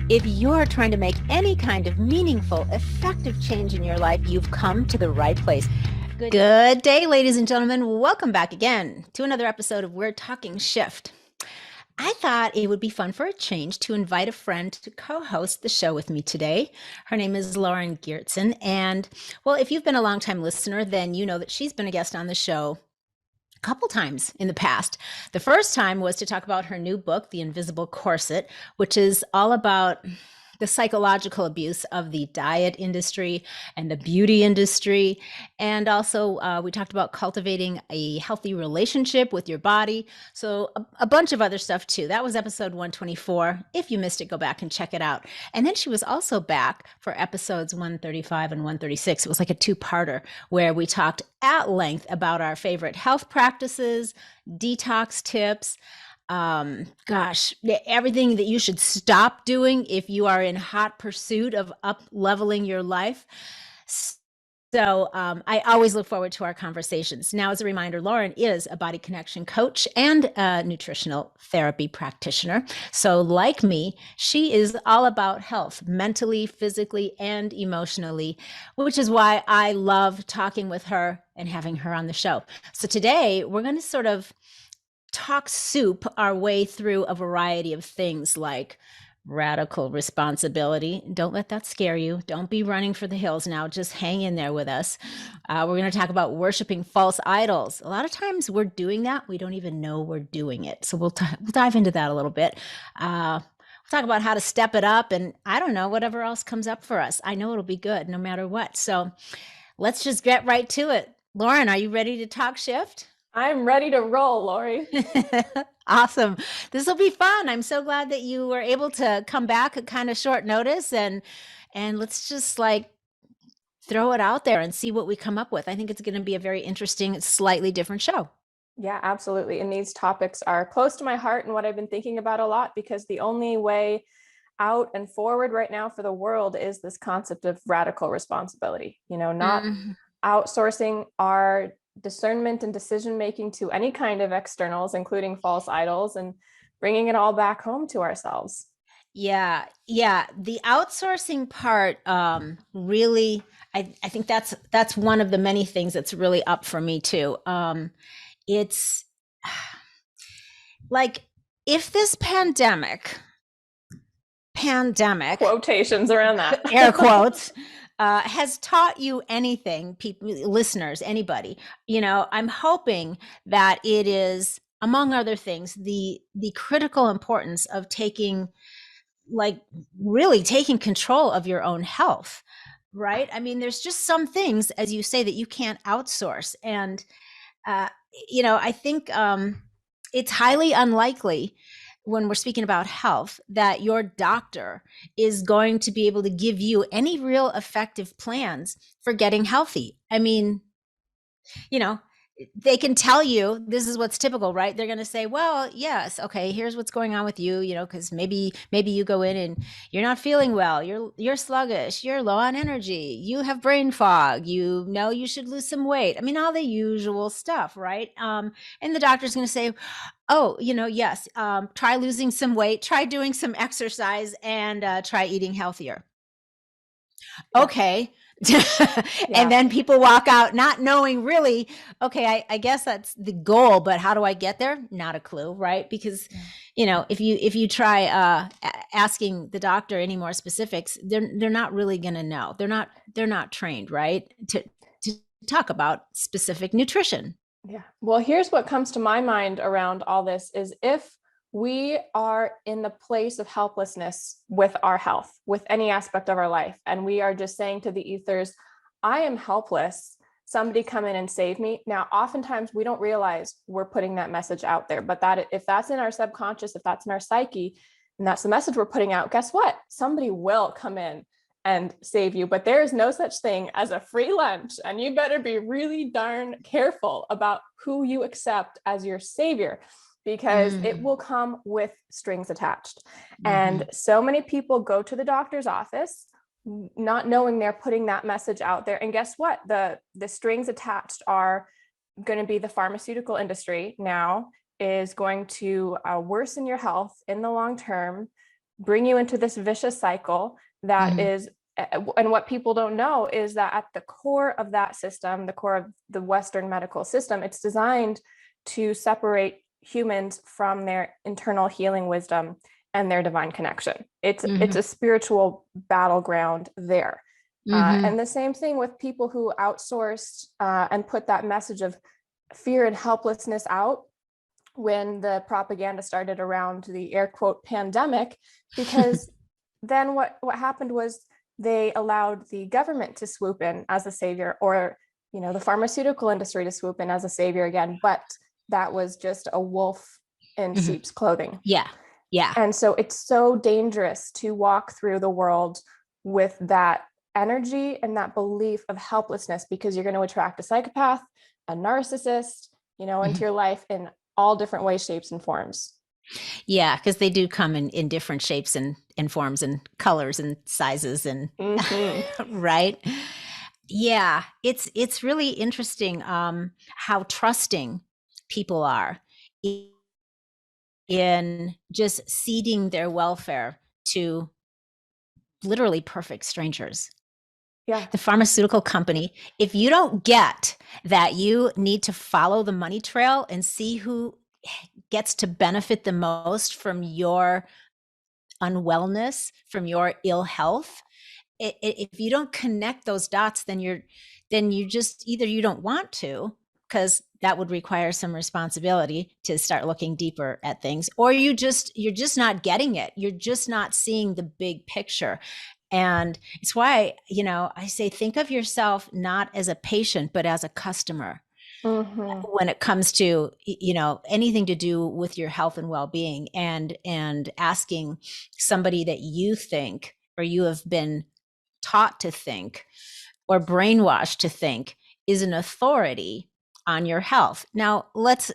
If you're trying to make any kind of meaningful, effective change in your life, you've come to the right place. Good day, ladies and gentlemen. Welcome back again to another episode of We're Talking Shift. I thought it would be fun for a change to invite a friend to co-host the show with me today. Her name is Lauren Geertsen. And well, if you've been a longtime listener, then you know that she's been a guest on the show a couple times in the past. The first time was to talk about her new book, The Invisible Corset, which is all about the psychological abuse of the diet industry and the beauty industry. And also, we talked about cultivating a healthy relationship with your body. So, a bunch of other stuff too. That was episode 124. If you missed it, go back and check it out. And then she was also back for episodes 135 and 136. It was like a two-parter where we talked at length about our favorite health practices, detox tips, everything that you should stop doing if you are in hot pursuit of up leveling your life. So I always look forward to our conversations. Now, as a reminder, Lauren is a body connection coach and a nutritional therapy practitioner. So like me, she is all about health, mentally, physically, and emotionally, which is why I love talking with her and having her on the show. So today we're going to sort of talk soup our way through a variety of things like radical responsibility. Don't let that scare you. Don't be running for the hills now. Just hang in there with us. We're going to talk about worshiping false idols. A lot of times we're doing that. We don't even know we're doing it. So we'll dive into that a little bit. We'll talk about how to step it up and I don't know, whatever else comes up for us. I know it'll be good no matter what. So let's just get right to it. Lauren, are you ready to talk shift? I'm ready to roll, Loree. Awesome. This will be fun. I'm so glad that you were able to come back at kind of short notice and let's just like throw it out there and see what we come up with. I think it's going to be a very interesting, slightly different show. Yeah, absolutely. And these topics are close to my heart and what I've been thinking about a lot, because the only way out and forward right now for the world is this concept of radical responsibility, not outsourcing our discernment and decision making to any kind of externals, including false idols, and bringing it all back home to ourselves. Yeah. The outsourcing part, really, I think that's one of the many things that's really up for me too. It's like if this pandemic quotations around that air quotes has taught you anything, people, listeners, anybody, I'm hoping that it is, among other things, the critical importance of really taking control of your own health, right? I mean, there's just some things, as you say, that you can't outsource. And, I think it's highly unlikely when we're speaking about health that your doctor is going to be able to give you any real effective plans for getting healthy. I mean, they can tell you this is what's typical, right? They're going to say, well, yes, okay, here's what's going on with you, because maybe you go in and you're not feeling well, you're sluggish, you're low on energy, you have brain fog, you should lose some weight. I mean, all the usual stuff, right? And the doctor's going to say, oh, yes, try losing some weight, try doing some exercise, and try eating healthier. Yeah. Okay. And then people walk out not knowing really, okay, I guess that's the goal, but how do I get there? Not a clue, right? Because, if you try asking the doctor any more specifics, they're not really going to know. They're not trained, right, to talk about specific nutrition. Yeah. Well, here's what comes to my mind around all this is if we are in the place of helplessness with our health, with any aspect of our life, and we are just saying to the ethers, I am helpless, somebody come in and save me. Now, oftentimes we don't realize we're putting that message out there, but that if that's in our subconscious, if that's in our psyche, and that's the message we're putting out, guess what? Somebody will come in and save you, but there is no such thing as a free lunch. And you better be really darn careful about who you accept as your savior, because it will come with strings attached. And so many people go to the doctor's office not knowing they're putting that message out there. And guess what? The strings attached are going to be the pharmaceutical industry now is going to worsen your health in the long term, bring you into this vicious cycle that is, and what people don't know is that at the core of that system, the core of the Western medical system, it's designed to separate humans from their internal healing wisdom and their divine connection. It's a spiritual battleground there. And the same thing with people who outsourced and put that message of fear and helplessness out when the propaganda started around the air quote pandemic, because then what happened was they allowed the government to swoop in as a savior, or, you know, the pharmaceutical industry to swoop in as a savior again. But that was just a wolf in sheep's clothing. Yeah. Yeah. And so it's so dangerous to walk through the world with that energy and that belief of helplessness, because you're going to attract a psychopath, a narcissist, you know, into your life in all different ways, shapes, and forms. Yeah, because they do come in different shapes and forms and colors and sizes and right. Yeah, it's really interesting how trusting people are in just ceding their welfare to literally perfect strangers. Yeah. The pharmaceutical company, if you don't get that you need to follow the money trail and see who gets to benefit the most from your unwellness, from your ill health, if you don't connect those dots, then you just either you don't want to, because that would require some responsibility to start looking deeper at things, or you're just not getting it. You're just not seeing the big picture. And it's why, you know, I say, think of yourself not as a patient, but as a customer. When it comes to, you know, anything to do with your health and well-being, and asking somebody that you think, or you have been taught to think, or brainwashed to think is an authority on your health. Now, let's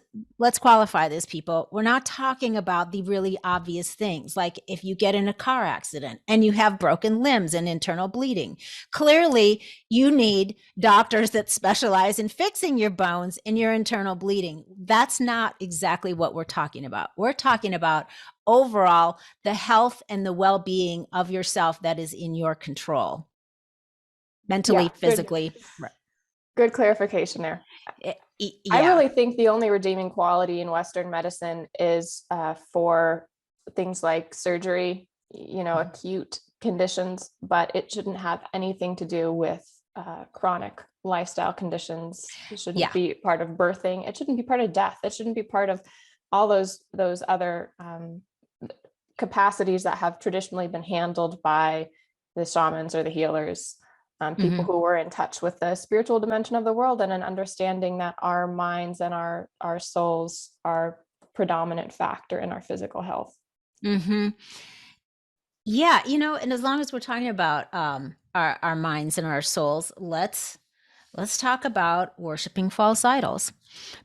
qualify this, people. We're not talking about the really obvious things, like if you get in a car accident and you have broken limbs and internal bleeding. Clearly, you need doctors that specialize in fixing your bones and your internal bleeding. That's not exactly what we're talking about. We're talking about overall the health and the well-being of yourself that is in your control, mentally, physically. Good clarification there. I really think the only redeeming quality in Western medicine is for things like surgery, you know, acute conditions, but it shouldn't have anything to do with chronic lifestyle conditions. It shouldn't be part of birthing. It shouldn't be part of death. It shouldn't be part of all those other capacities that have traditionally been handled by the shamans or the healers. People who were in touch with the spiritual dimension of the world, and an understanding that our minds and our souls are predominant factor in our physical health. Yeah, you know, and as long as we're talking about our minds and our souls, let's talk about worshiping false idols,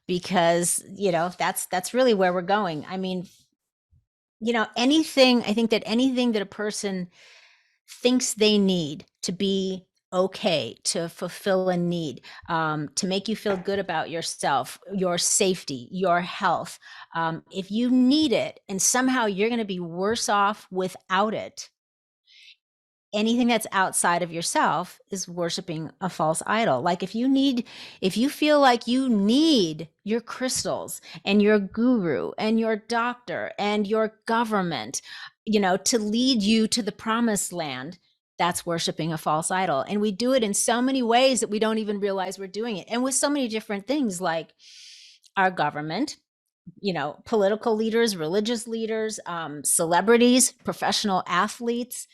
because, you know, that's really where we're going. I mean, you know, I think that anything that a person thinks they need to be okay, to fulfill a need, to make you feel good about yourself, your safety, your health. If you need it and somehow you're going to be worse off without it, anything that's outside of yourself is worshiping a false idol. Like if you feel like you need your crystals and your guru and your doctor and your government, you know, to lead you to the promised land, that's worshiping a false idol. And we do it in so many ways that we don't even realize we're doing it. And with so many different things, like our government, you know, political leaders, religious leaders, celebrities, professional athletes.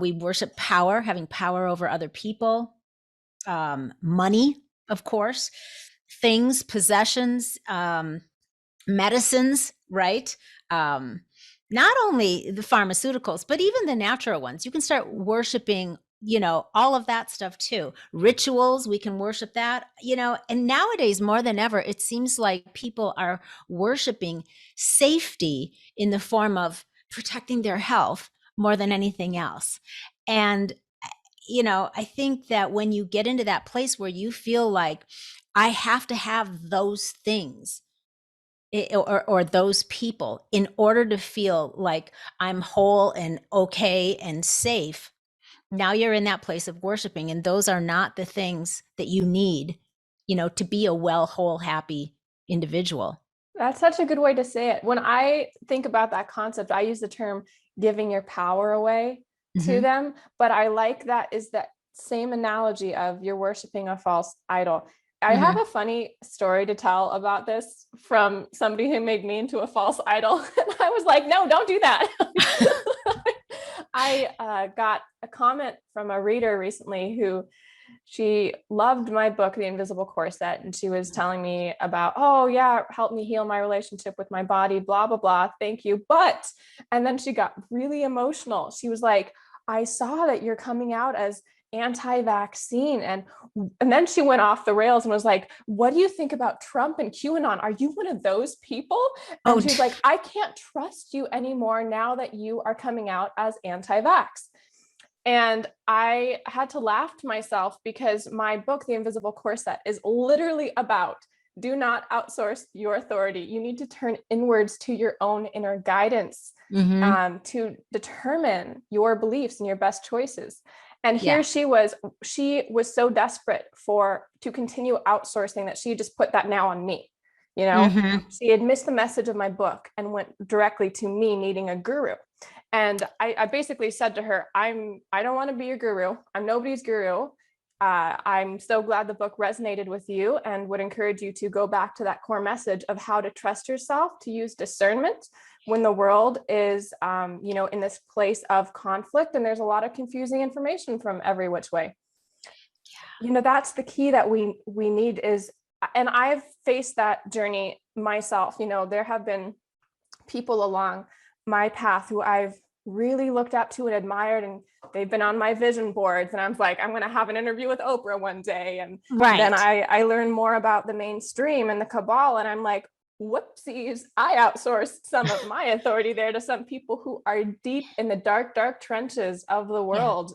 We worship power, having power over other people, money, of course, things, possessions, medicines, right? Not only the pharmaceuticals, but even the natural ones. You can start worshiping, you know, all of that stuff too. Rituals, we can worship that, you know, and nowadays more than ever, it seems like people are worshiping safety in the form of protecting their health more than anything else. And, you know, I think that when you get into that place where you feel like I have to have those things, or those people, in order to feel like I'm whole and okay and safe, now you're in that place of worshiping. And those are not the things that you need, to be a well, whole, happy individual. That's such a good way to say it. When I think about that concept, I use the term giving your power away to them. But I like that same analogy of you're worshiping a false idol. I have a funny story to tell about this from somebody who made me into a false idol. And I was like, no, don't do that. I got a comment from a reader recently who she loved my book, The Invisible Corset. And she was telling me about, oh yeah, help me heal my relationship with my body, blah, blah, blah. Thank you. And then she got really emotional. She was like, I saw that you're coming out as anti-vaccine. And then she went off the rails and was like, what do you think about Trump and QAnon? Are you one of those people? And she's like, I can't trust you anymore now that you are coming out as anti-vax. And I had to laugh to myself because my book, The Invisible Corset, is literally about do not outsource your authority. You need to turn inwards to your own inner guidance to determine your beliefs and your best choices. And here she was so desperate to continue outsourcing that she just put that now on me. She had missed the message of my book and went directly to me needing a guru. And I basically said to her, I don't want to be your guru. I'm nobody's guru. I'm so glad the book resonated with you and would encourage you to go back to that core message of how to trust yourself, to use discernment when the world is, in this place of conflict and there's a lot of confusing information from every which way. That's the key that we need is, and I've faced that journey myself. There have been people along my path who I've really looked up to and admired, and they've been on my vision boards, and I'm like, I'm going to have an interview with Oprah one day. And then I learn more about the mainstream and the cabal, and I'm like, whoopsies, I outsourced some of my authority there to some people who are deep in the dark, dark trenches of the world.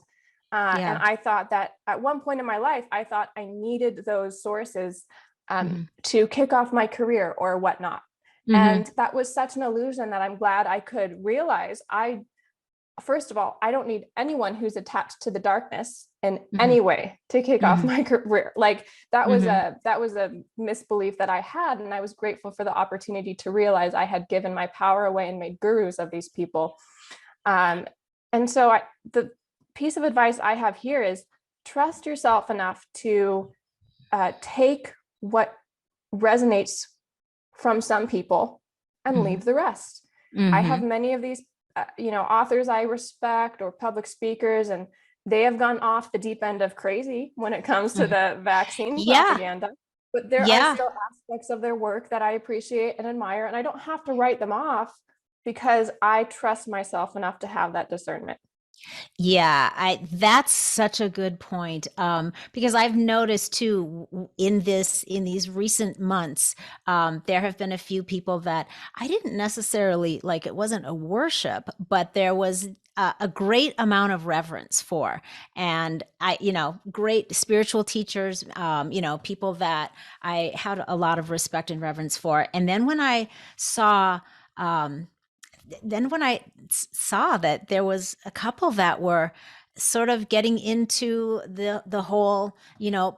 And I thought that at one point in my life, I thought I needed those sources to kick off my career or whatnot. And that was such an illusion that I'm glad I could realize. First of all, I don't need anyone who's attached to the darkness in any way to kick off my career. Like that was a misbelief that I had. And I was grateful for the opportunity to realize I had given my power away and made gurus of these people. And so the piece of advice I have here is trust yourself enough to take what resonates from some people and leave the rest. I have many of these authors I respect or public speakers, and they have gone off the deep end of crazy when it comes to the vaccine propaganda. But there are still aspects of their work that I appreciate and admire, and I don't have to write them off because I trust myself enough to have that discernment. Yeah, that's such a good point. Because I've noticed too in these recent months, there have been a few people that I didn't necessarily like. It wasn't a worship, but there was a great amount of reverence for, and great spiritual teachers, people that I had a lot of respect and reverence for. And then when I saw, that there was a couple that were sort of getting into the whole,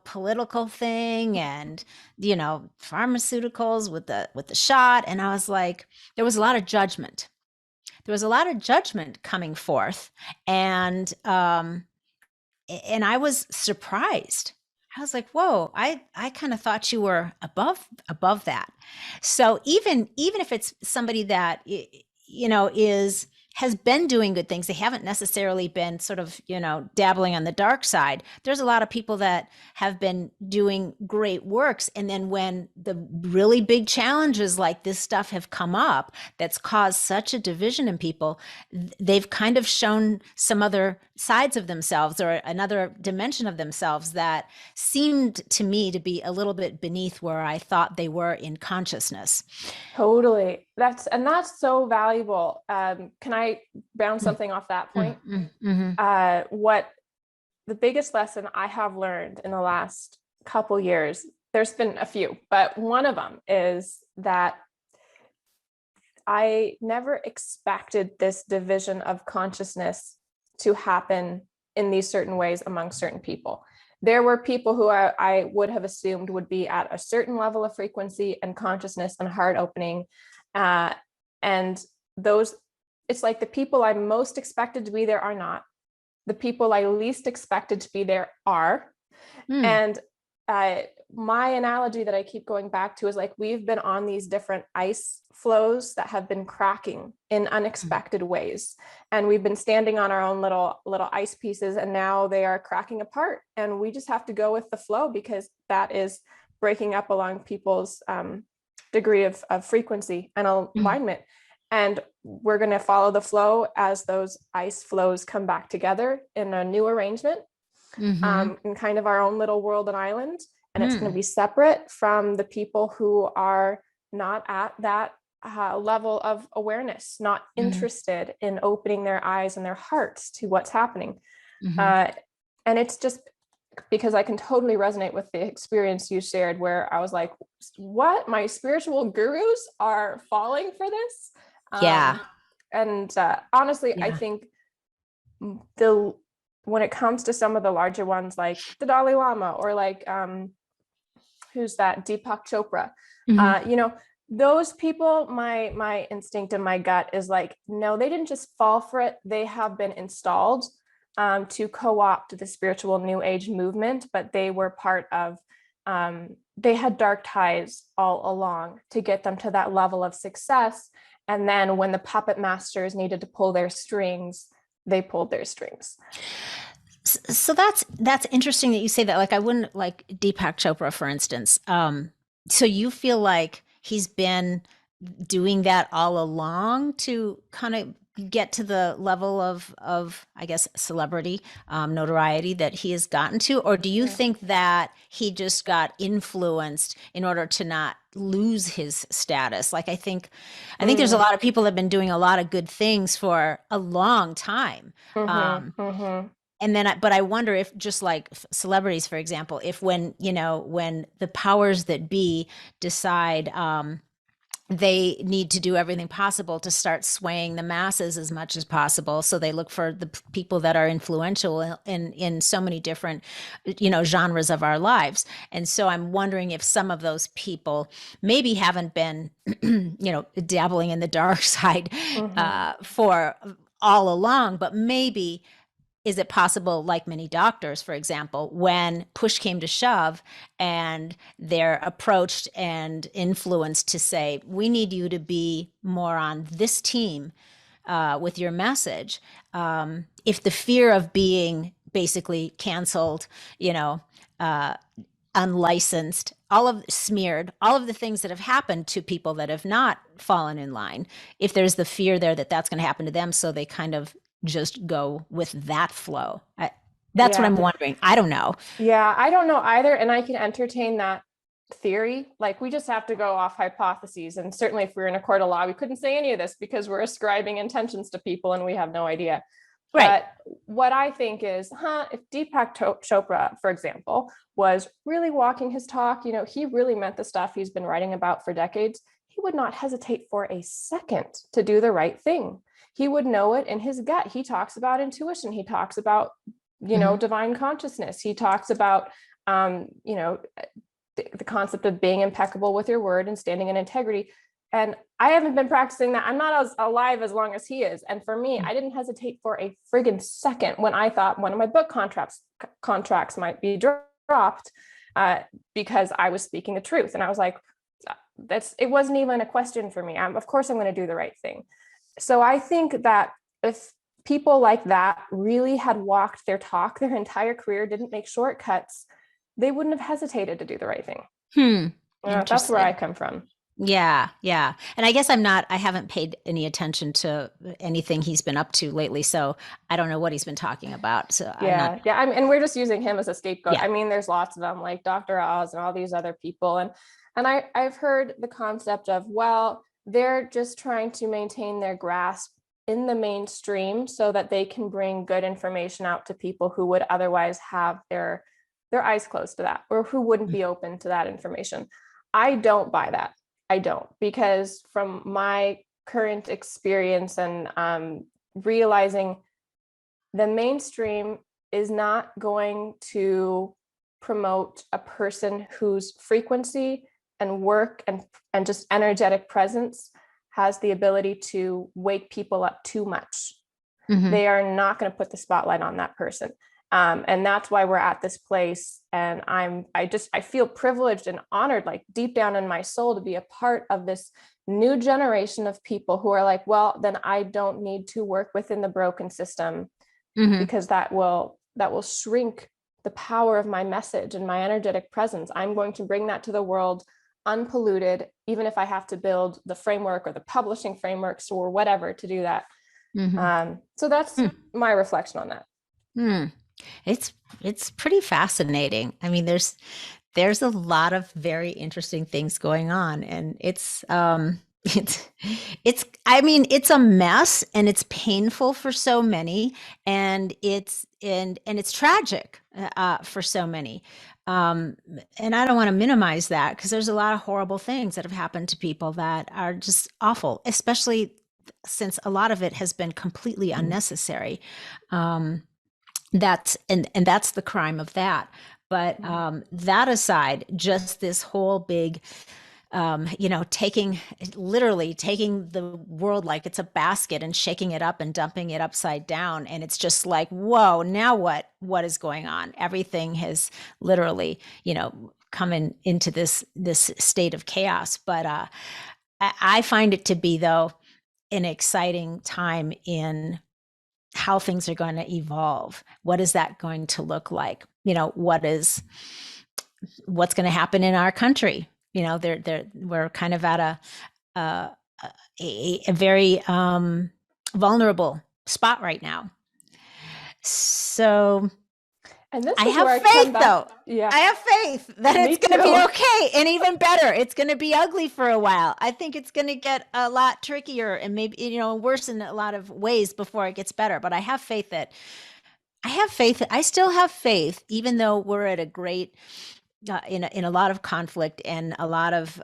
political thing and, pharmaceuticals with the shot. And I was like, there was a lot of judgment. There was a lot of judgment coming forth. And I was surprised. I was like, whoa, I kind of thought you were above that. So even if it's somebody that, has been doing good things, they haven't necessarily been sort of, dabbling on the dark side. There's a lot of people that have been doing great works. And then when the really big challenges like this stuff have come up, that's caused such a division in people, they've kind of shown some other sides of themselves or another dimension of themselves that seemed to me to be a little bit beneath where I thought they were in consciousness. Totally. That's so valuable. Can I bounce something off that point? What the biggest lesson I have learned in the last couple years, there's been a few, but one of them is that I never expected this division of consciousness to happen in these certain ways among certain people. There were people who I would have assumed would be at a certain level of frequency and consciousness and heart opening. And those, it's like the people I most expected to be there are not. The people I least expected to be there are. And my analogy that I keep going back to is like, we've been on these different ice flows that have been cracking in unexpected ways. And we've been standing on our own little ice pieces, and now they are cracking apart. And we just have to go with the flow, because that is breaking up along people's degree of frequency and alignment. And we're going to follow the flow as those ice flows come back together in a new arrangement, in kind of our own little world and island. And it's going to be separate from the people who are not at that level of awareness, not interested in opening their eyes and their hearts to what's happening. And it's just because I can totally resonate with the experience you shared, where I was like, what? My spiritual gurus are falling for this? And honestly, I think when it comes to some of the larger ones, like the Dalai Lama, or like, who's that? Deepak Chopra, you know, those people, my instinct and my gut is like, no, they didn't just fall for it. They have been installed to co-opt the spiritual new age movement, but they were part of, they had dark ties all along to get them to that level of success. And then when the puppet masters needed to pull their strings, they pulled their strings. So that's interesting that you say that. Like, I wouldn't, like Deepak Chopra, for instance. So you feel like he's been doing that all along to kind of get to the level of I guess, celebrity, notoriety that he has gotten to? Or do you think that he just got influenced in order to not lose his status? Like, I think there's a lot of people that have been doing a lot of good things for a long time. And then, but I wonder if, just like celebrities, for example, if when the powers that be decide they need to do everything possible to start swaying the masses as much as possible, so they look for the people that are influential in so many different, genres of our lives. And so I'm wondering if some of those people maybe haven't been, dabbling in the dark side for all along, but maybe. Is it possible, like many doctors, for example, when push came to shove and they're approached and influenced to say, we need you to be more on this team with your message, if the fear of being basically canceled, unlicensed, smeared, all of the things that have happened to people that have not fallen in line, if there's the fear there that that's going to happen to them, so they kind of just go with that flow. That's what I'm wondering. I don't know. Yeah, I don't know either. And I can entertain that theory. Like, we just have to go off hypotheses. And certainly if we were in a court of law, we couldn't say any of this because we're ascribing intentions to people and we have no idea. Right. But what I think is, if Deepak Chopra, for example, was really walking his talk, he really meant the stuff he's been writing about for decades, he would not hesitate for a second to do the right thing. He would know it in his gut. He talks about intuition. He talks about, divine consciousness. He talks about, the concept of being impeccable with your word and standing in integrity. And I haven't been practicing that. I'm not as alive as long as he is. And for me, I didn't hesitate for a friggin' second when I thought one of my book contracts might be dropped because I was speaking the truth. And I was like, it wasn't even a question for me. Of course I'm going to do the right thing. So I think that if people like that really had walked their talk their entire career, didn't make shortcuts, they wouldn't have hesitated to do the right thing. That's where I come from. Yeah. And I guess I haven't paid any attention to anything he's been up to lately, so I don't know what he's been talking about. So and we're just using him as a scapegoat. Yeah. I mean, there's lots of them, like Dr. Oz and all these other people. And I've heard the concept of, well, they're just trying to maintain their grasp in the mainstream so that they can bring good information out to people who would otherwise have their eyes closed to that, or who wouldn't be open to that information. I don't buy that. I don't, because from my current experience and realizing the mainstream is not going to promote a person whose frequency and work and just energetic presence has the ability to wake people up too much. Mm-hmm. They are not going to put the spotlight on that person. And that's why we're at this place. And I feel privileged and honored, like deep down in my soul, to be a part of this new generation of people who are like, well, then I don't need to work within the broken system, mm-hmm. because that will shrink the power of my message and my energetic presence. I'm going to bring that to the world unpolluted, even if I have to build the framework or the publishing frameworks or whatever to do that. Mm-hmm. So that's my reflection on that. It's pretty fascinating. I mean, there's a lot of very interesting things going on, and it's I mean, it's a mess, and it's painful for so many, and it's tragic for so many. And I don't want to minimize that, because there's a lot of horrible things that have happened to people that are just awful, especially since a lot of it has been completely unnecessary. That's the crime of that. But that aside, just this whole big, literally taking the world like it's a basket and shaking it up and dumping it upside down. And it's just like, whoa, now what is going on? Everything has literally, come into this state of chaos. But I find it to be, though, an exciting time in how things are going to evolve. What is that going to look like? What's going to happen in our country? We're kind of at a very vulnerable spot right now. So I have faith, though. Yeah. I have faith that it's going to be okay, and even better, it's going to be ugly for a while. I think it's going to get a lot trickier and maybe, worse in a lot of ways before it gets better. But I have faith that I still have faith, even though we're at a great, in a lot of conflict and a lot of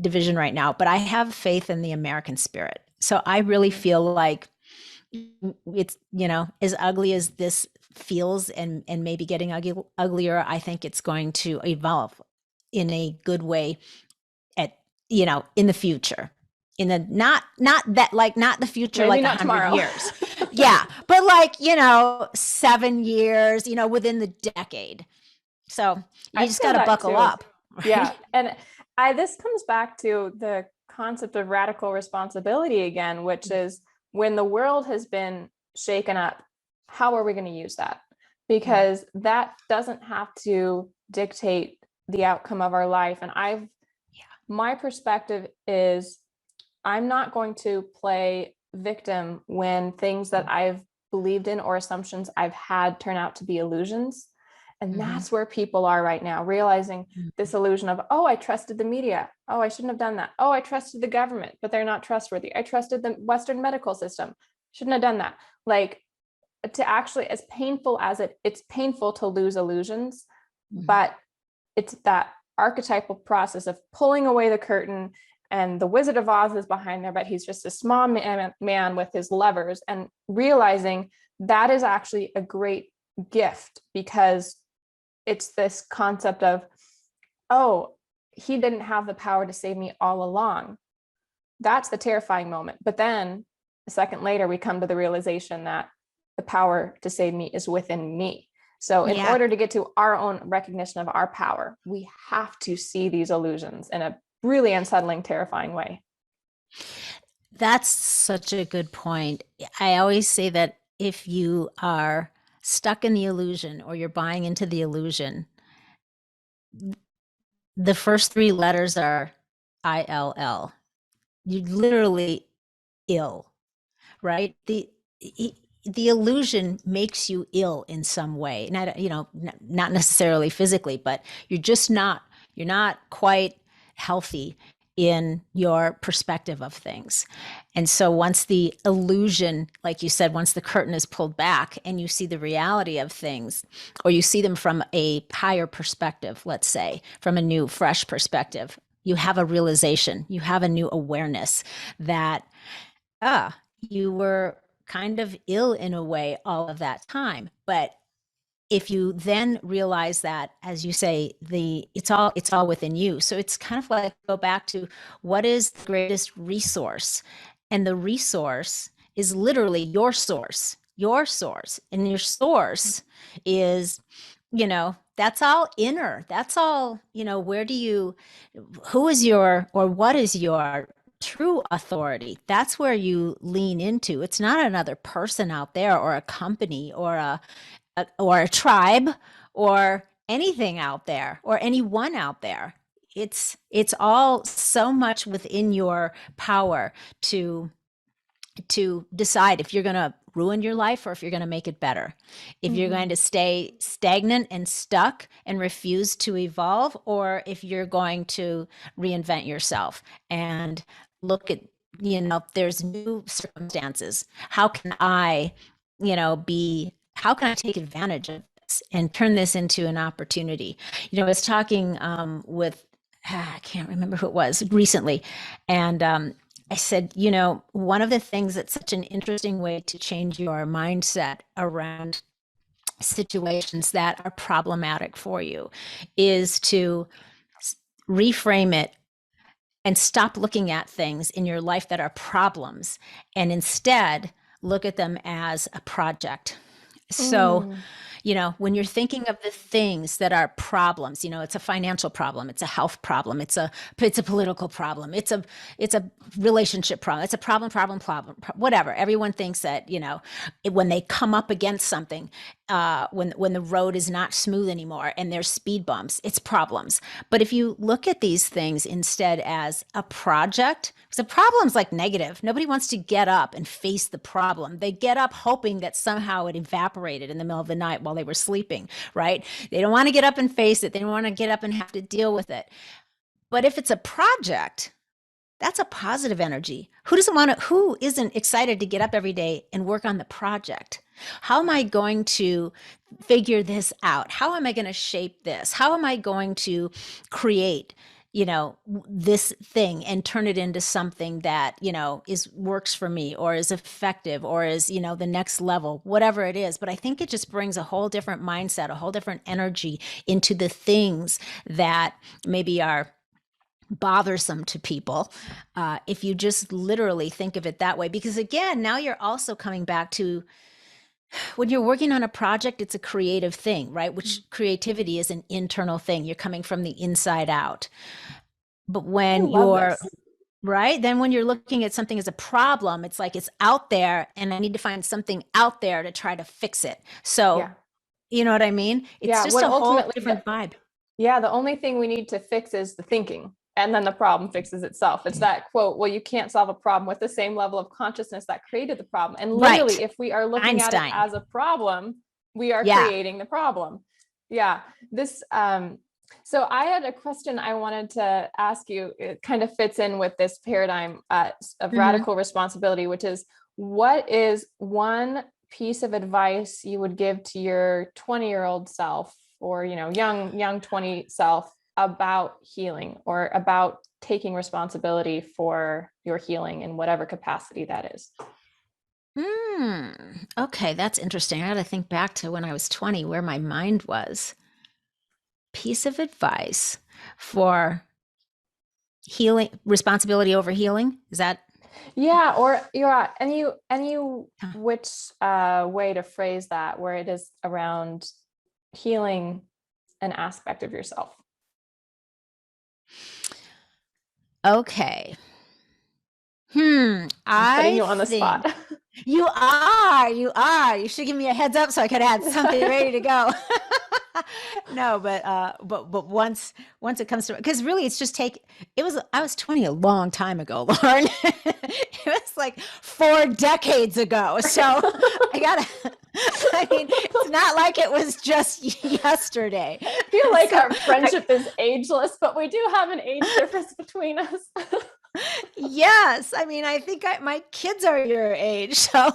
division right now. But I have faith in the American spirit. So I really feel like it's, as ugly as this feels and maybe getting uglier, I think it's going to evolve in a good way in the future, in the not the future, maybe like 100 years. Yeah. But 7 years, within the decade. So you just got to buckle up. Right? Yeah. And this comes back to the concept of radical responsibility again, which is, when the world has been shaken up, how are we going to use that? Because that doesn't have to dictate the outcome of our life. And my perspective is, I'm not going to play victim when things that I've believed in or assumptions I've had turn out to be illusions. And that's where people are right now, realizing this illusion of, oh, I trusted the media. Oh, I shouldn't have done that. Oh, I trusted the government, but they're not trustworthy. I trusted the Western medical system. Shouldn't have done that. Like, to actually, as painful as it's painful to lose illusions, but it's that archetypal process of pulling away the curtain, and the Wizard of Oz is behind there, but he's just a small man with his levers, and realizing that is actually a great gift, because it's this concept of, oh, he didn't have the power to save me all along. That's the terrifying moment. But then a second later, we come to the realization that the power to save me is within me. So in order to get to our own recognition of our power, we have to see these illusions in a really unsettling, terrifying way. That's such a good point. I always say that if you are stuck in the illusion, or you're buying into the illusion, the first 3 letters are ILL. You're literally ill, right? The illusion makes you ill in some way. Not necessarily physically, but you're not quite healthy in your perspective of things. And so once the illusion, like you said, once the curtain is pulled back and you see the reality of things, or you see them from a higher perspective, let's say, from a new, fresh perspective, You have a realization, you have a new awareness that, you were kind of ill in a way all of that time. But if you then realize that, as you say, it's all within you. So it's kind of like, go back to, what is the greatest resource? And the resource is literally your source. And your source is, that's all inner. That's all, who is your, or what is your true authority? That's where you lean into. It's not another person out there, or a company, or a tribe, or anything out there, or anyone out there. It's all so much within your power to decide if you're going to ruin your life, or if you're going to make it better. If you're going to stay stagnant and stuck and refuse to evolve, or if you're going to reinvent yourself and look at, there's new circumstances. How can I, how can I take advantage of this and turn this into an opportunity? I was talking with, I can't remember who it was recently. And I said, one of the things that's such an interesting way to change your mindset around situations that are problematic for you is to reframe it and stop looking at things in your life that are problems, and instead look at them as a project. So, when you're thinking of the things that are problems, it's a financial problem, it's a health problem, it's a political problem, it's a relationship problem, it's a problem, whatever. Everyone thinks that, when they come up against something, when the road is not smooth anymore and there's speed bumps, it's problems. But if you look at these things instead as a project, because a problem's like negative. Nobody wants to get up and face the problem. They get up hoping that somehow it evaporated in the middle of the night while they were sleeping, right? They don't want to get up and face it. They don't want to get up and have to deal with it. But if it's a project, that's a positive energy. Who isn't excited to get up every day and work on the project? How am I going to figure this out? How am I going to shape this? How am I going to create, this thing and turn it into something that, works for me, or is effective, or is, the next level, whatever it is. But I think it just brings a whole different mindset, a whole different energy into the things that maybe are bothersome to people, if you just literally think of it that way. Because again, now you're also coming back to, when you're working on a project, it's a creative thing, right? Which creativity is an internal thing. You're coming from the inside out. But when right, then when you're looking at something as a problem, it's like it's out there and I need to find something out there to try to fix it. So, you know what I mean? It's just a whole different vibe. Yeah, the only thing we need to fix is the thinking, and then the problem fixes itself. It's that quote, well, you can't solve a problem with the same level of consciousness that created the problem. And literally, if we are looking at it as a problem, we are creating the problem. Yeah. This, so I had a question I wanted to ask you. It kind of fits in with this paradigm of radical responsibility, which is, what is one piece of advice you would give to your 20-year-old self, or, young 20 self, about healing, or about taking responsibility for your healing in whatever capacity that is? Okay, that's interesting. I got to think back to when I was 20, where my mind was. Piece of advice for healing, responsibility over healing. Is that? Yeah. Or any which way to phrase that, where it is around healing an aspect of yourself. Okay. I'm putting you on the spot. You are. You should give me a heads up so I could have had something ready to go. No, but once it comes to, because really it's just I was 20 a long time ago, Lauren. It was like 4 decades ago. So it's not like it was just yesterday. I feel like our friendship is ageless, but we do have an age difference between us. Yes. I think my kids are your age. So,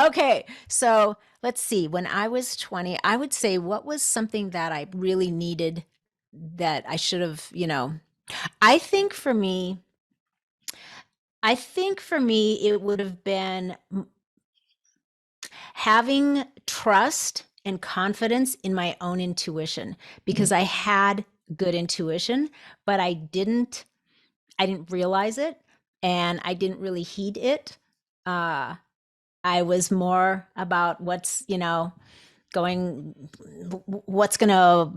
okay. So let's see. When I was 20, I would say, what was something that I really needed that I should have, I think for me, it would have been having trust and confidence in my own intuition, because I had good intuition, but I didn't realize it, and I didn't really heed it. Uh, I was more about going, what's going to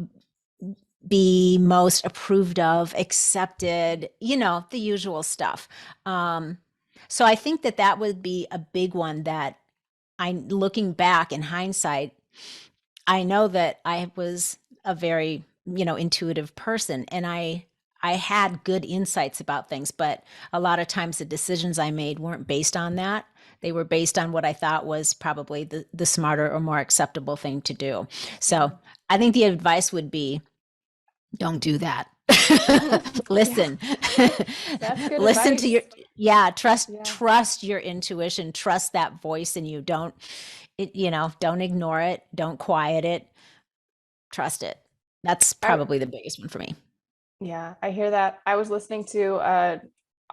be most approved of, accepted, the usual stuff. Um, so I think that that would be a big one that looking back in hindsight, I know that I was a very, intuitive person, and I had good insights about things, but a lot of times the decisions I made weren't based on that. They were based on what I thought was probably the smarter or more acceptable thing to do. So I think the advice would be, don't do that. Yeah, Listen. that's good Listen to advice. your, trust, Yeah. your intuition, trust that voice in you. Don't ignore it, don't quiet it, trust it. That's I probably the biggest one for me. Yeah, I hear that. I was listening to a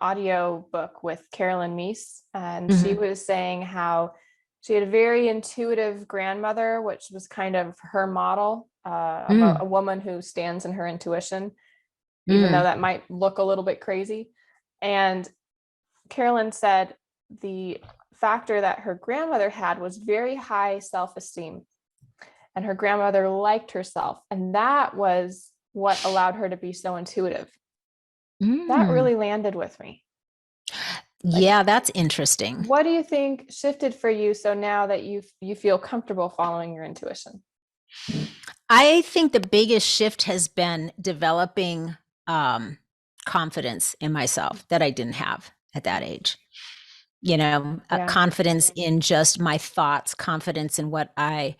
audio book with Carolyn Meese, and she Mm-hmm. was saying how she had a very intuitive grandmother, which was kind of her model of a Mm, woman who stands in her intuition, even though mm, that might look a little bit crazy. And Carolyn said the factor that her grandmother had was very high self-esteem, and her grandmother liked herself, and that was what allowed her to be so intuitive. That mm. really landed with me. Like, Yeah, that's interesting. what do you think shifted for you so now that you feel comfortable following your intuition? I think the biggest shift has been developing um, confidence in myself that I didn't have at that age. Yeah. Confidence in just my thoughts, confidence in what I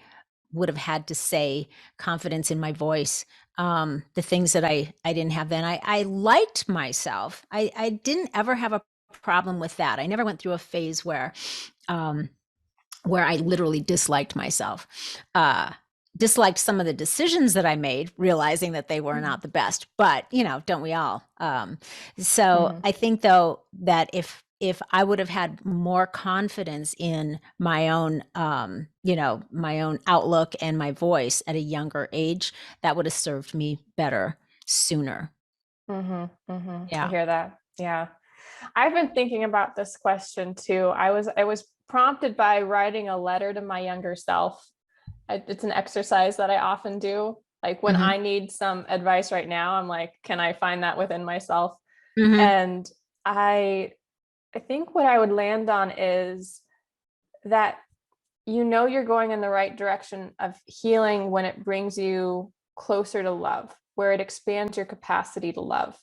would have had to say, confidence in my voice, the things that I didn't have then. I liked myself. I didn't ever have a problem with that. I never went through a phase um, where I literally disliked myself. Disliked some of the decisions that I made, realizing that they were not the best. But don't we all? So Mm-hmm. I think though that if I would have had more confidence in my own, my own outlook and my voice at a younger age, that would have served me better sooner. Mm-hmm. Mm-hmm. I Yeah. hear that. Yeah. I've been thinking about this question too. I was prompted by writing a letter to my younger self. It's an exercise that I often do. Like when Hmm. I need some advice right now, I'm like, can I find that within myself? Hmm. And I I think what I would land on is that you're going in the right direction of healing when it brings you closer to love, where it expands your capacity to love.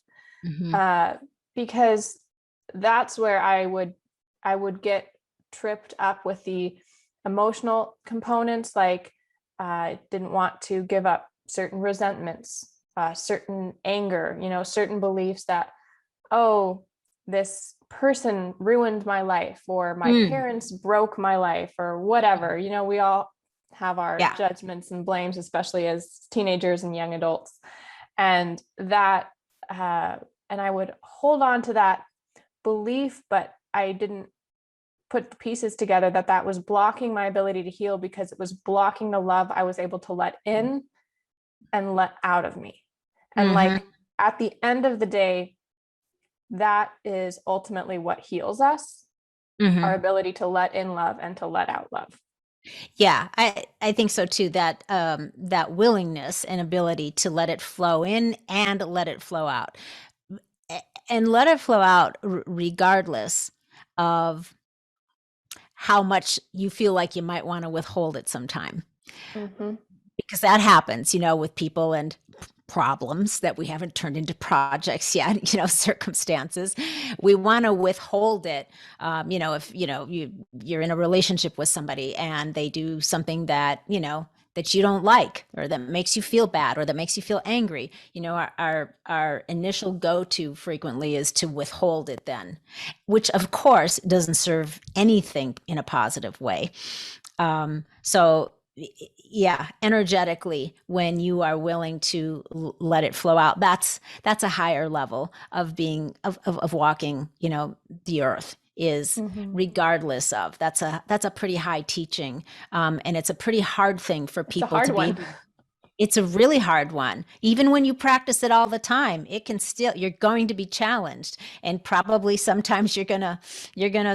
Hmm. Uh, because that's where I would get tripped up with the emotional components, like I didn't want to give up certain resentments, certain anger, certain beliefs that, oh, this person ruined my life, or my Mm. parents broke my life, or whatever. We all have our Yeah. judgments and blames, especially as teenagers and young adults. And that, and I would hold on to that belief, but I didn't put the pieces together that that was blocking my ability to heal, because it was blocking the love I was able to let in and let out of me. And Hmm. like at the end of the day, that is ultimately what heals us, our Hmm. ability to let in love and to let out love. Yeah, I think so too. That that willingness and ability to let it flow in and let it flow out, and let it flow out regardless of how much you feel like you might want to withhold it sometime, Mm-hmm. because that happens, with people and problems that we haven't turned into projects yet, circumstances. We want to withhold it. If, you're in a relationship with somebody and they do something that you don't like, or that makes you feel bad, or that makes you feel angry, our initial go-to frequently is to withhold it then, which of course doesn't serve anything in a positive way. So yeah, energetically, when you are willing to let it flow out, that's a higher level of being of walking, the earth, is Mhm. regardless of. That's a pretty high teaching, and it's a pretty hard thing for It's a people to hard be one. able. It's a really hard one. Even when you practice it all the time, you're going to be challenged, and probably sometimes you're gonna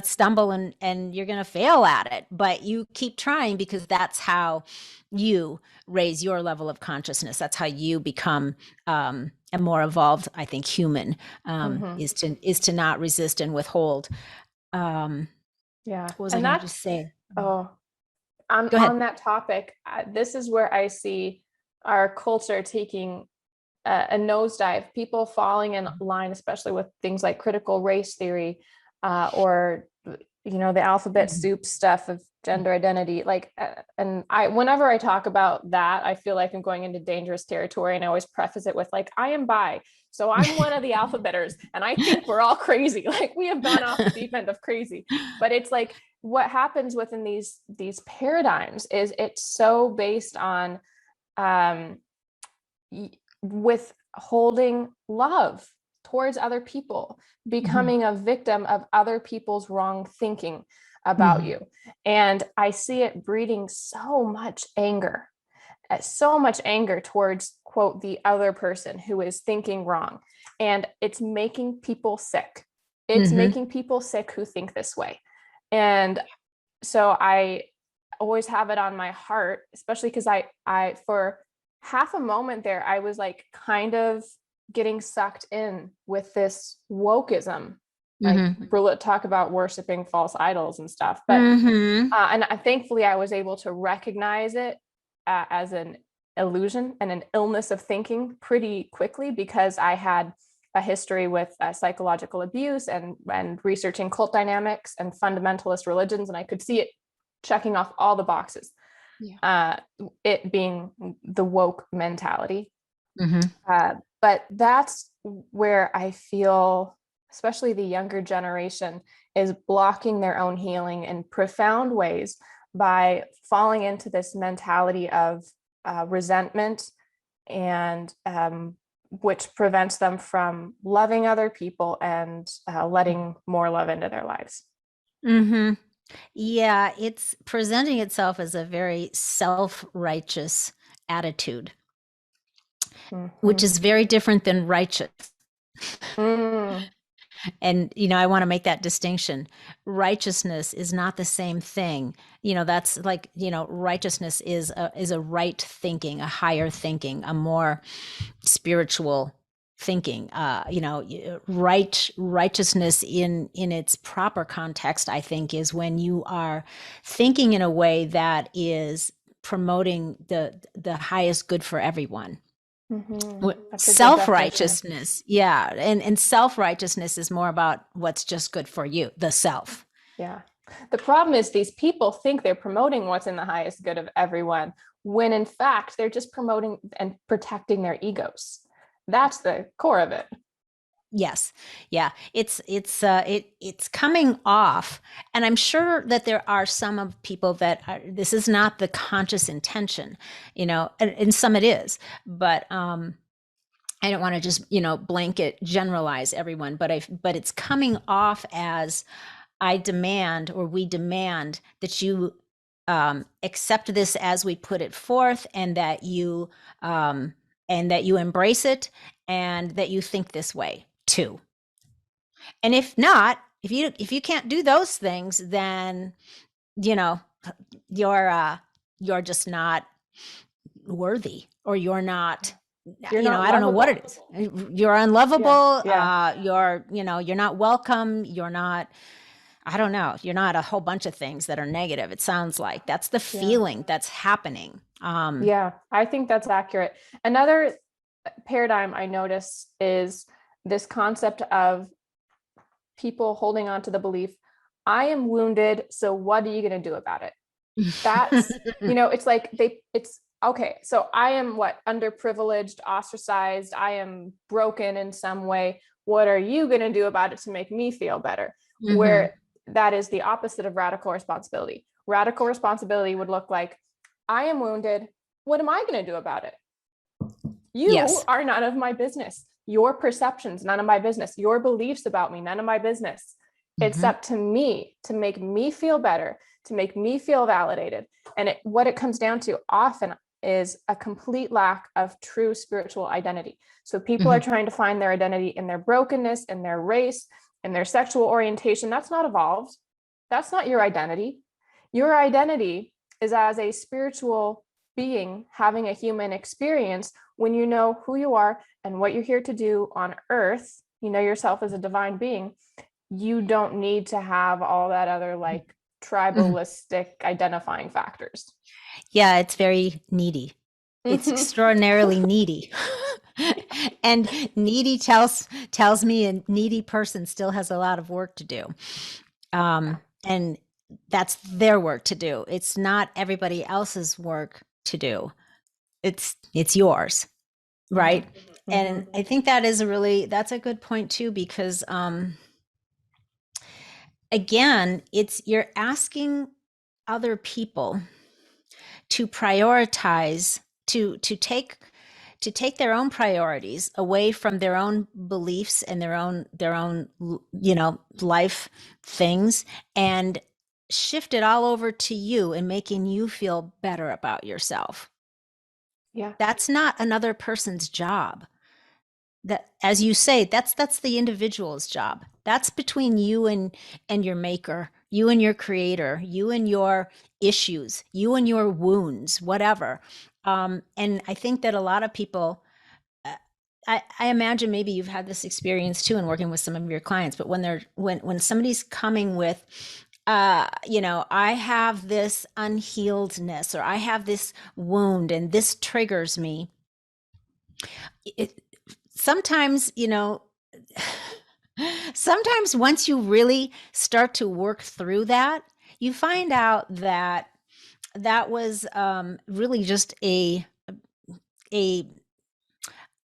stumble and you're gonna fail at it, but you keep trying, because that's how you raise your level of consciousness. That's how you become a more evolved, I think, human, Mhm. is to not resist and withhold. Um, Yeah. what was I And going to just that's, say? oh, on Go ahead. that topic, this is where I see our culture taking a nosedive, people falling in line, especially with things like critical race theory, or the alphabet Mhm. soup stuff of gender identity. And whenever I talk about that, I feel like I'm going into dangerous territory, and I always preface it with like, I am bi, so I'm one of the alphabeters, and I think we're all crazy. Like, we have gone off the deep end of crazy. But it's like, what happens within these paradigms is it's so based on um, withholding love towards other people, Mhm. becoming a victim of other people's wrong thinking about Mhm. you. And I see it breeding so much anger towards, quote, the other person who is thinking wrong. And it's making people sick. It's Mhm. making people sick who think this way. And so I always have it on my heart, especially because I for half a moment there, I was like kind of getting sucked in with this wokeism. Like, Mhm. we'll talk about worshiping false idols and stuff, but Mhm. thankfully I was able to recognize it as an illusion and an illness of thinking pretty quickly, because I had a history with psychological abuse and researching cult dynamics and fundamentalist religions, and I could see it checking off all the boxes. Yeah. Uh, it being the woke mentality. Mhm. But that's where I feel, especially the younger generation, is blocking their own healing in profound ways by falling into this mentality of resentment, and which prevents them from loving other people and letting more love into their lives. Mhm. Yeah, it's presenting itself as a very self-righteous attitude, which Mhm. is very different than righteous. Mm. And, I want to make that distinction. Righteousness is not the same thing. That's like, righteousness is a right thinking, a higher thinking, a more spiritual thinking. Righteousness in its proper context, I think, is when you are thinking in a way that is promoting the highest good for everyone. Mhm. That's a good definition. Self-righteousness, yeah, and self-righteousness is more about what's just good for you, the self. Yeah. The problem is these people think they're promoting what's in the highest good of everyone, when in fact they're just promoting and protecting their egos. That's the core of it. Yes. Yeah. It's coming off. And I'm sure that there are some of people that this is not the conscious intention, and some it is, but I don't want to just, blanket generalize everyone, but it's coming off as, I demand, or we demand, that you accept this as we put it forth, um, and that you embrace it, and that you think this way too. And if not, if you can't do those things, then you know you're just not worthy, or you're not, You're not I don't know what lovable. it is. You're Yeah. unlovable. Yeah. You're not welcome. You're not, I don't know. You're not a whole bunch of things that are negative. It sounds like that's the Yeah. feeling that's happening. Yeah. I think that's accurate. Another paradigm I notice is this concept of people holding on to the belief, I am wounded, so what are you going to do about it? That's, it's like it's okay. So I am underprivileged, ostracized. I am broken in some way. What are you going to do about it to make me feel better? Mhm. Where that is the opposite of radical responsibility. Radical responsibility would look like, I am wounded. What am I going to do about it? You Yes. are none of my business. Your perceptions, none of my business. Your beliefs about me, none of my business. It's up to me to make me feel better, to make me feel validated. And what it comes down to often is a complete lack of true spiritual identity. So people are trying to find their identity in their brokenness, in their race, in their sexual orientation. That's not evolved. That's not your identity. Your identity is as a spiritual being having a human experience. When you know who you are and what you're here to do on earth, you know yourself as a divine being, you don't need to have all that other like tribalistic identifying factors. Yeah, it's very needy. It's extraordinarily needy. And needy tells me a needy person still has a lot of work to do. And that's their work to do. It's not everybody else's work to do. It's yours. Right. And I think that's a good point too, because, again, you're asking other people to prioritize, to take their own priorities away from their own beliefs and their own life things, and shift it all over to you and making you feel better about yourself. Yeah. That's not another person's job. That, as you say, that's the individual's job. That's between you and your maker, you and your creator, you and your issues, you and your wounds, whatever. And I think that a lot of people, I imagine maybe you've had this experience too in working with some of your clients, but when somebody's coming with, I have this unhealedness, or I have this wound and this triggers me. Sometimes, sometimes once you really start to work through that, you find out that was really just a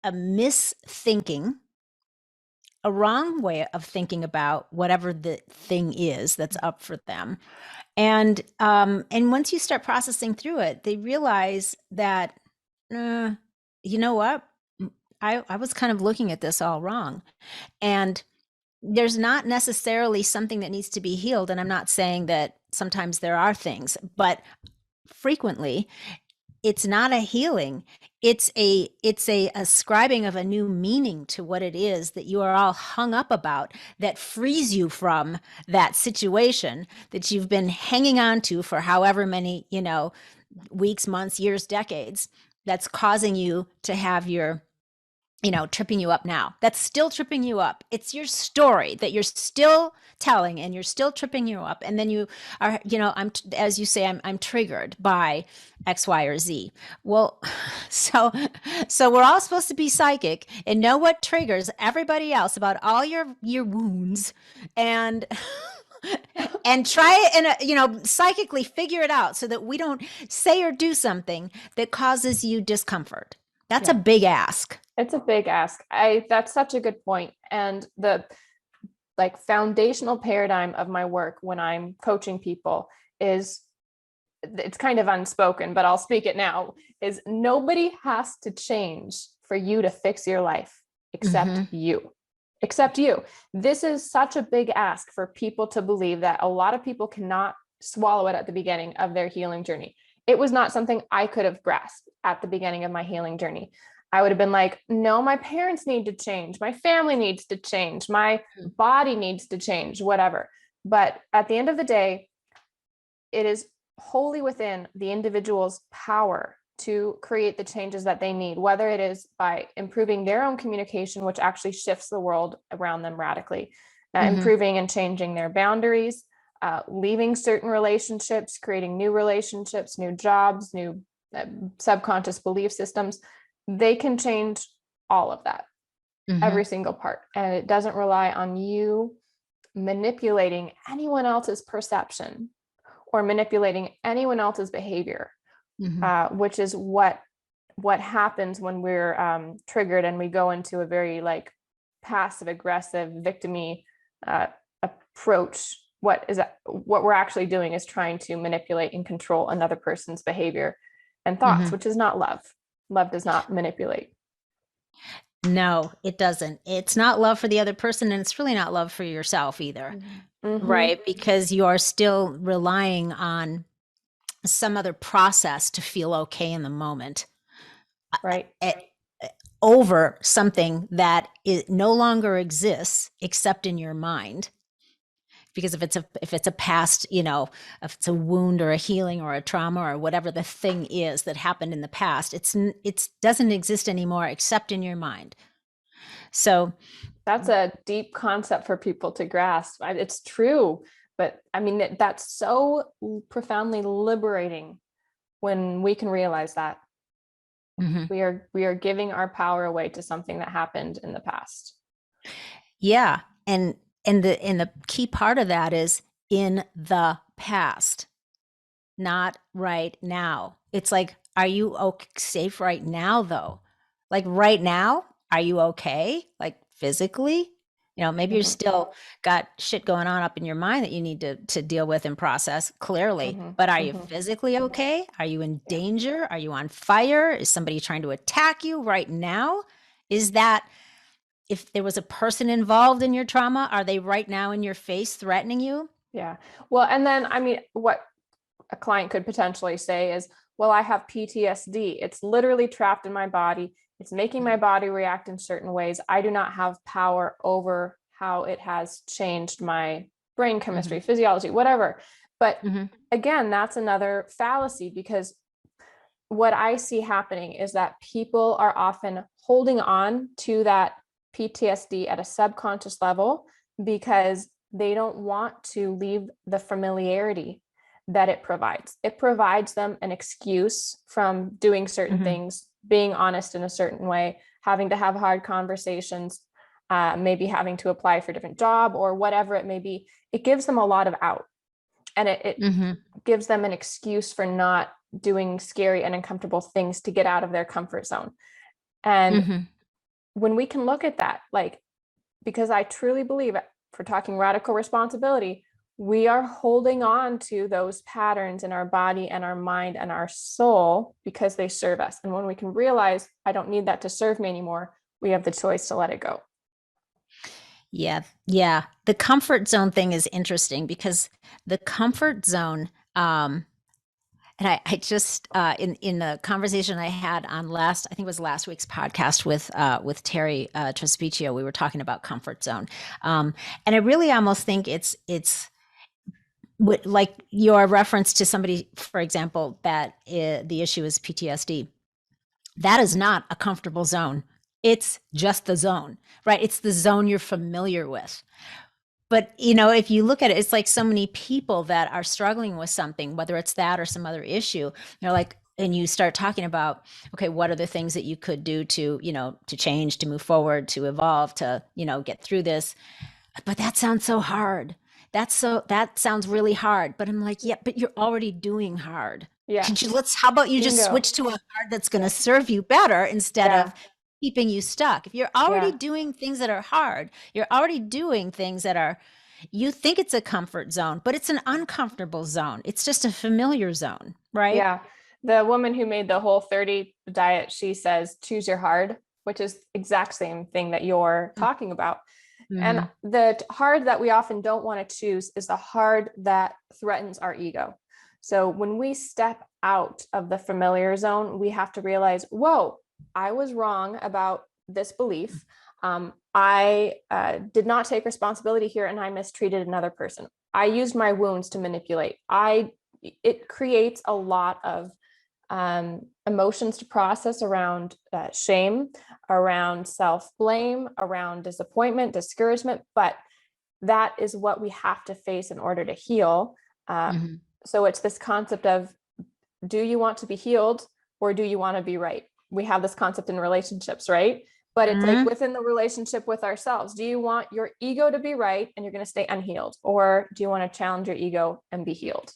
misthinking, a wrong way of thinking about whatever the thing is that's up for them. And once you start processing through it, they realize that, you know what? I was kind of looking at this all wrong. And there's not necessarily something that needs to be healed. And I'm not saying that sometimes there are things, but frequently it's not a healing. It's a ascribing of a new meaning to what it is that you are all hung up about, that frees you from that situation that you've been hanging on to for however many, weeks, months, years, decades, that's causing you to have your, tripping you up now. That's still tripping you up. It's your story that you're still telling, and you're still tripping you up. And then you are, as you say, I'm triggered by X, Y, or Z. Well, so we're all supposed to be psychic and know what triggers everybody else about all your wounds, and try and psychically figure it out so that we don't say or do something that causes you discomfort. That's a big ask. It's a big ask. That's such a good point. And the foundational paradigm of my work when I'm coaching people is, it's kind of unspoken, but I'll speak it now, is nobody has to change for you to fix your life except you. Except you. This is such a big ask for people to believe, that a lot of people cannot swallow it at the beginning of their healing journey. It was not something I could have grasped at the beginning of my healing journey. I would have been like, no, my parents need to change. My family needs to change. My body needs to change, whatever. But at the end of the day, it is wholly within the individual's power to create the changes that they need, whether it is by improving their own communication, which actually shifts the world around them radically, improving and changing their boundaries, leaving certain relationships, creating new relationships, new jobs, new subconscious belief systems. They can change all of that, every single part. And it doesn't rely on you manipulating anyone else's perception or manipulating anyone else's behavior, which is what happens when we're triggered and we go into a very passive aggressive victim-y approach. What we're actually doing is trying to manipulate and control another person's behavior and thoughts, which is not love. Love does not manipulate. No, it doesn't. It's not love for the other person, and it's really not love for yourself either. Right? Because you are still relying on some other process to feel okay in the moment. Right. Over something that no longer exists except in your mind. Because if it's a past, if it's a wound or a healing or a trauma or whatever the thing is that happened in the past, it doesn't exist anymore except in your mind. So that's a deep concept for people to grasp. It's true, but I mean, that's so profoundly liberating when we can realize that we are giving our power away to something that happened in the past. Yeah. And the key part of that is in the past, not right now. It's like, are you safe right now though? Like right now, are you okay? Like physically? Maybe you're still got shit going on up in your mind that you need to deal with and process, clearly. But are you physically okay? Are you in danger? Are you on fire? Is somebody trying to attack you right now? Is that, if there was a person involved in your trauma, are they right now in your face threatening you? Yeah. Well, and then, I mean, what a client could potentially say is, well, I have PTSD. It's literally trapped in my body. It's making my body react in certain ways. I do not have power over how it has changed my brain chemistry, physiology, whatever. But again, that's another fallacy, because what I see happening is that people are often holding on to that PTSD at a subconscious level because they don't want to leave the familiarity that it provides. It provides them an excuse from doing certain things, being honest in a certain way, having to have hard conversations, maybe having to apply for a different job or whatever it may be. It gives them a lot of out, and it gives them an excuse for not doing scary and uncomfortable things to get out of their comfort zone. And when we can look at that, like, because I truly believe, if we're talking radical responsibility, we are holding on to those patterns in our body and our mind and our soul because they serve us. And when we can realize, I don't need that to serve me anymore, we have the choice to let it go. Yeah. Yeah. The comfort zone thing is interesting because the comfort zone, and I just in the conversation I had on I think it was last week's podcast with Terry Trespicio, we were talking about comfort zone, and I really almost think it's like your reference to somebody, for example, that the issue is PTSD. That is not a comfortable zone. It's just the zone, right? It's the zone you're familiar with. But, if you look at it, it's like so many people that are struggling with something, whether it's that or some other issue, and you start talking about, okay, what are the things that you could do to, to change, to move forward, to evolve, to, get through this. But that sounds so hard. That sounds really hard. But I'm like, yeah, but you're already doing hard. Yeah. How about you just switch to a hard that's going to serve you better instead of keeping you stuck? If you're already doing things that are hard, you're already doing things that are, you think it's a comfort zone, but it's an uncomfortable zone. It's just a familiar zone, right? Yeah. The woman who made the Whole30 diet, she says, choose your hard, which is exact same thing that you're talking about. And the hard that we often don't want to choose is the hard that threatens our ego. So when we step out of the familiar zone, we have to realize, whoa, I was wrong about this belief. I did not take responsibility here, and I mistreated another person. I used my wounds to manipulate. It creates a lot of emotions to process around shame, around self-blame, around disappointment, discouragement, but that is what we have to face in order to heal. So it's this concept of, do you want to be healed or do you want to be right? We have this concept in relationships, right? But it's like within the relationship with ourselves. Do you want your ego to be right and you're going to stay unhealed? Or do you want to challenge your ego and be healed?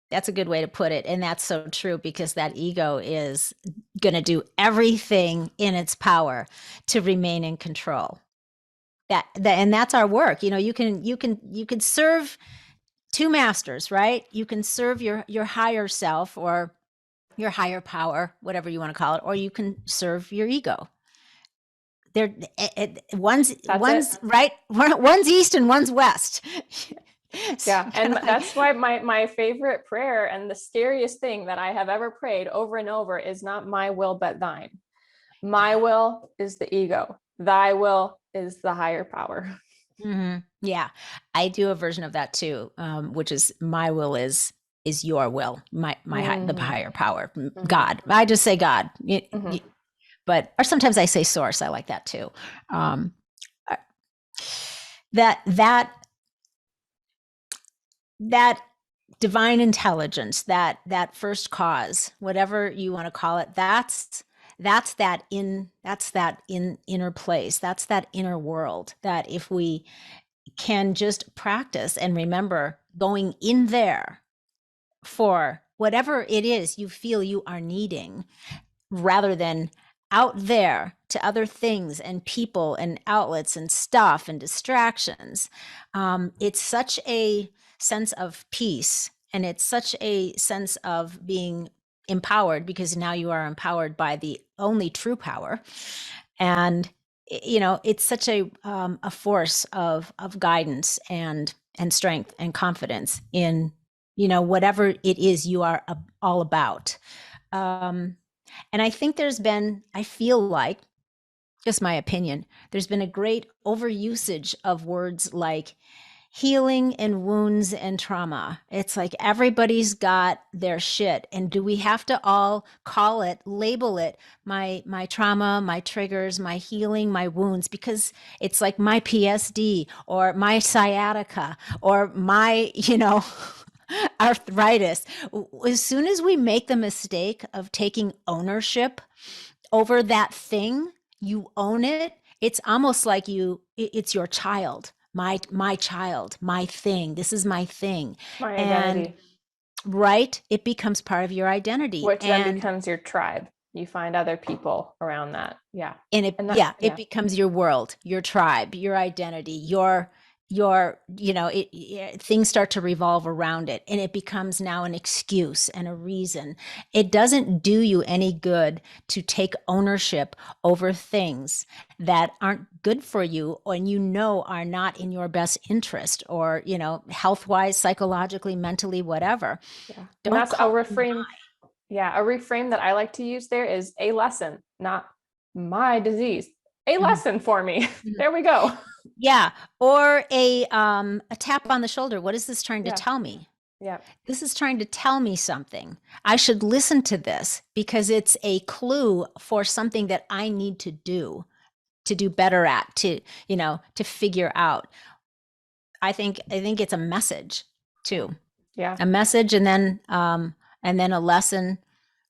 That's a good way to put it. And that's so true, because that ego is going to do everything in its power to remain in control. And that's our work. You can serve two masters, right? You can serve your higher self or your higher power, whatever you want to call it, or you can serve your ego. They're one's right, one's east and one's west. Yeah. And that's why my favorite prayer and the scariest thing that I have ever prayed over and over is not my will, but thine. My will is the ego. Thy will is the higher power. Mm-hmm. Yeah. I do a version of that too, which is my will is your will, the higher power, God. I just say God, but, or sometimes I say source. I like that too. That divine intelligence, that first cause, whatever you want to call it, that's that inner place. That's that inner world that if we can just practice and remember going in there for whatever it is you feel you are needing, rather than out there to other things and people and outlets and stuff and distractions. It's such a sense of peace, and it's such a sense of being empowered, because now you are empowered by the only true power. And it's such a force of guidance and strength and confidence in whatever it is you are all about. And I think I feel like, just my opinion, there's been a great overusage of words like healing and wounds and trauma. It's like everybody's got their shit. And do we have to all label it my trauma, my triggers, my healing, my wounds? Because it's like my PSD or my sciatica or my, arthritis. As soon as we make the mistake of taking ownership over that thing, you own it. It's almost like it's your child, my child, my thing. This is my thing. My identity. And, right? It becomes part of your identity. Which then becomes your tribe. You find other people around that. Yeah. And it becomes your world, your tribe, your identity, things start to revolve around it, and it becomes now an excuse and a reason. It doesn't do you any good to take ownership over things that aren't good for you, and are not in your best interest, or health-wise, psychologically, mentally, whatever. Yeah. And that's a reframe. Yeah, a reframe that I like to use there is a lesson, not my disease. A lesson for me. There we go. Yeah. Or a tap on the shoulder. What is this trying to tell me? Yeah. This is trying to tell me something. I should listen to this because it's a clue for something that I need to do better at, to figure out. I think it's a message too. Yeah. A message, and then a lesson,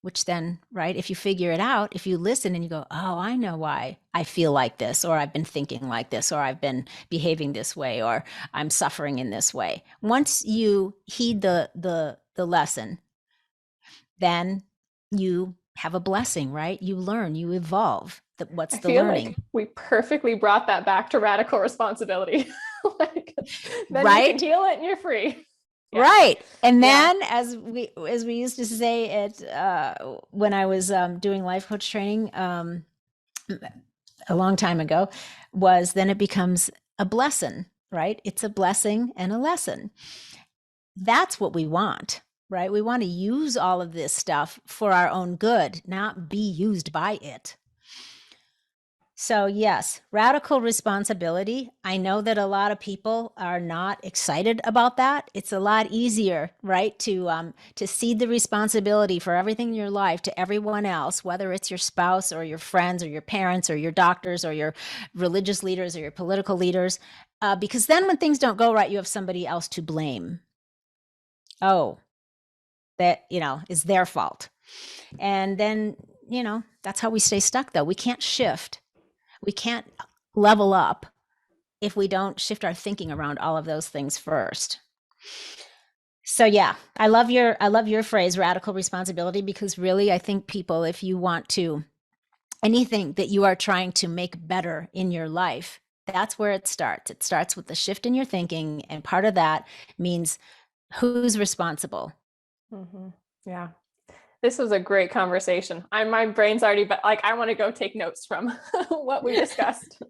which then, right, if you figure it out, if you listen and you go, oh, I know why I feel like this, or I've been thinking like this, or I've been behaving this way, or I'm suffering in this way. Once you heed the lesson, then you have a blessing, right? You learn, you evolve. What's the learning? Like we perfectly brought that back to radical responsibility. Then right? You can heal it and you're free. Yeah. Right. And then as we used to say it when I was doing life coach training a long time ago, was then it becomes a blessing, right? It's a blessing and a lesson. That's what we want, right? We want to use all of this stuff for our own good, not be used by it. So yes, radical responsibility. I know that a lot of people are not excited about that. It's a lot easier, right, to cede the responsibility for everything in your life to everyone else, whether it's your spouse or your friends or your parents or your doctors or your religious leaders or your political leaders, because then when things don't go right, you have somebody else to blame. Oh, that is their fault, and then that's how we stay stuck. Though we can't shift. We can't level up if we don't shift our thinking around all of those things first. So yeah, I love your phrase, radical responsibility, because really I think people, if you want to, anything that you are trying to make better in your life, that's where it starts. It starts with the shift in your thinking. And part of that means Who's responsible? Mm-hmm. Yeah. This was a great conversation. My brain's already, but like, I want to go take notes from what we discussed.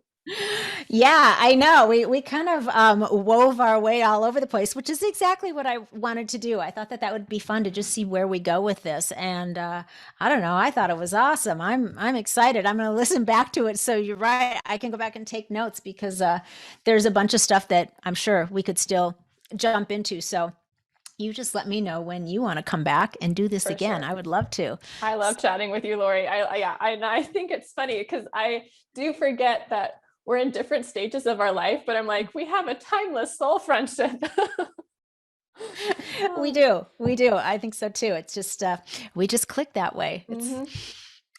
Yeah, I know. We kind of wove our way all over the place, which is exactly what I wanted to do. I thought that would be fun to just see where we go with this, and I don't know. I thought it was awesome. I'm excited. I'm going to listen back to it. So you're right. I can go back and take notes because there's a bunch of stuff that I'm sure we could still jump into. So you just let me know when you want to come back and do this For again. sure. I would love to. I love chatting with you, Loree. I think it's funny because I do forget that we're in different stages of our life, but I'm like, we have a timeless soul friendship. We do. We do. I think so too. It's just, we just click that way. Mm-hmm.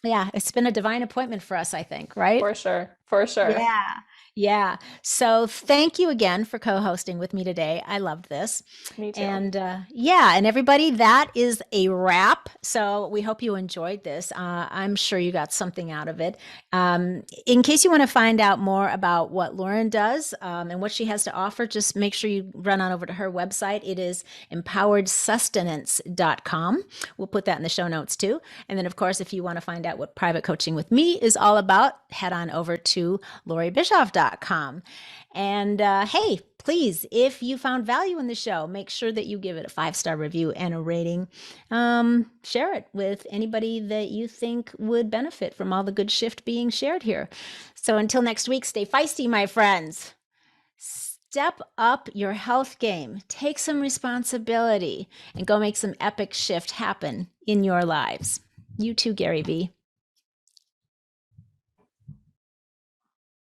Yeah, it's been a divine appointment for us, I think, right? For sure. For sure. Yeah. Yeah. So thank you again for co-hosting with me today. I loved this. Me too. And yeah, and everybody, that is a wrap. So we hope you enjoyed this. I'm sure you got something out of it. In case you want to find out more about what Lauren does and what she has to offer, just make sure you run on over to her website. It is empoweredsustenance.com. We'll put that in the show notes too. And then, of course, if you want to find out what private coaching with me is all about, head on over to LoreeBischoff.com. And hey, please, if you found value in the show, make sure that you give it a 5-star review and a rating. Share it with anybody that you think would benefit from all the good shift being shared here. So until next week, stay feisty, my friends. Step up your health game, take some responsibility, and go make some epic shift happen in your lives. You too, Gary V.